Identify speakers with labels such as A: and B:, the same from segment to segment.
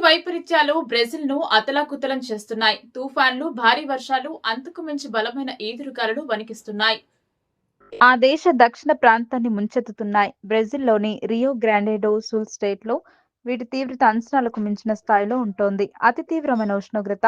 A: వైపరీత్యాలు బ్రెజిల్‌ను అతలాకుతలం చేస్తున్నాయి. తుఫాన్లు, భారీ వర్షాలు, అంతకు మించి బలమైన ఈదురుగాలులు వణికిస్తున్నాయి.
B: ఆ దేశ దక్షిణ ప్రాంతాన్ని ముంచెత్తుతున్నాయి. బ్రెజిల్‌లోని రియో గ్రాండే డో సుల్ స్టేట్‌లో వీటి తీవ్రత అంచనాలకు మించిన స్థాయిలో ఉంటోంది. అతి తీవ్రమైన ఉష్ణోగ్రత,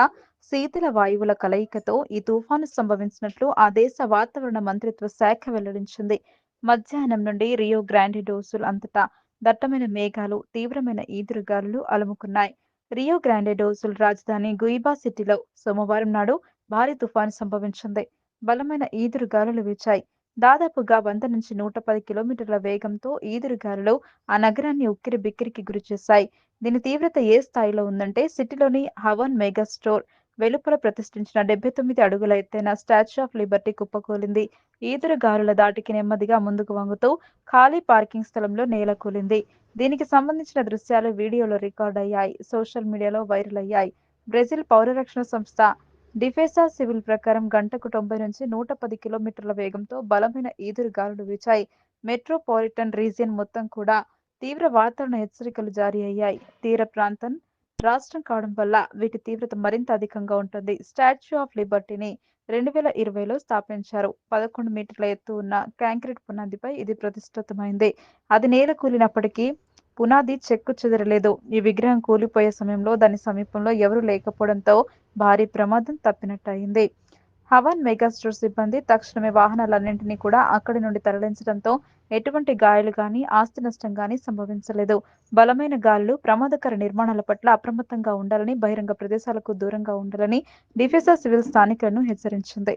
B: శీతల వాయువుల కలయికతో ఈ తుఫాను సంభవించినట్లు ఆ దేశ వాతావరణ మంత్రిత్వ శాఖ వెల్లడించింది. మధ్యాహ్నం నుండి రియో గ్రాండే డో సుల్ అంతటా దట్టమైన మేఘాలు, తీవ్రమైన ఈదురుగాలులు అలుముకున్నాయి. రియో గ్రాండే డో సుల్ రాజధాని గుయిబా సిటీలో సోమవారం నాడు భారీ తుఫాను సంభవించింది. బలమైన ఈదురుగాలులు వీచాయి. దాదాపుగా 100-110 కిలోమీటర్ల వేగంతో ఈదురుగాలులు ఆ నగరాన్ని ఉక్కిరిబిక్కిరికి గురిచేశాయి. దీని తీవ్రత ఏ స్థాయిలో ఉందంటే సిటీలోని హవాన్ మెగా స్టోర్ వెలుపల ప్రతిష్ఠించిన 79 అడుగుల ఎత్తైన స్టాచ్యూ ఆఫ్ లిబర్టీ కుప్పకూలింది. ఈదురుగాలుల దాటికి నెమ్మదిగా ముందుకు వంగుతూ ఖాళీ పార్కింగ్ స్థలంలో నేలకూలింది. దీనికి సంబంధించిన దృశ్యాలు వీడియోలో రికార్డయ్యాయి. సోషల్ మీడియాలో వైరల్ అయ్యాయి. బ్రెజిల్ పౌర రక్షణ సంస్థ డిఫెసా సివిల్ ప్రకారం గంటకు 90-110 కిలోమీటర్ల వేగంతో బలమైన ఈదురుగాలులు వీచాయి. మెట్రోపాలిటన్ రీజియన్ మొత్తం కూడా తీవ్ర వాతావరణ హెచ్చరికలు జారీ అయ్యాయి. తీర ప్రాంతం రాష్ట్రం కావడం వల్ల వీటి తీవ్రత మరింత అధికంగా ఉంటుంది. స్టాచ్యూ ఆఫ్ లిబర్టీని 2020లో స్థాపించారు. 11 మీటర్ల ఎత్తు ఉన్న కాంక్రీట్ పునాదిపై ఇది ప్రతిష్ఠితమైంది. అది నేల కూలినప్పటికీ పునాది చెక్కు చెదరలేదు. ఈ విగ్రహం కూలిపోయే సమయంలో దాని సమీపంలో ఎవరూ లేకపోవడంతో భారీ ప్రమాదం తప్పినట్టయింది. హవాన్ మెగాస్టోర్ సిబ్బంది తక్షణమే వాహనాలన్నింటినీ కూడా అక్కడి నుండి తరలించడంతో ఎటువంటి గాయాలు గానీ, ఆస్తి నష్టం గానీ సంభవించలేదు. బలమైన గాలులు, ప్రమాదకర నిర్మాణాల పట్ల అప్రమత్తంగా ఉండాలని, బహిరంగ ప్రదేశాలకు దూరంగా ఉండాలని డిఫెసా సివిల్ స్థానికులను హెచ్చరించింది.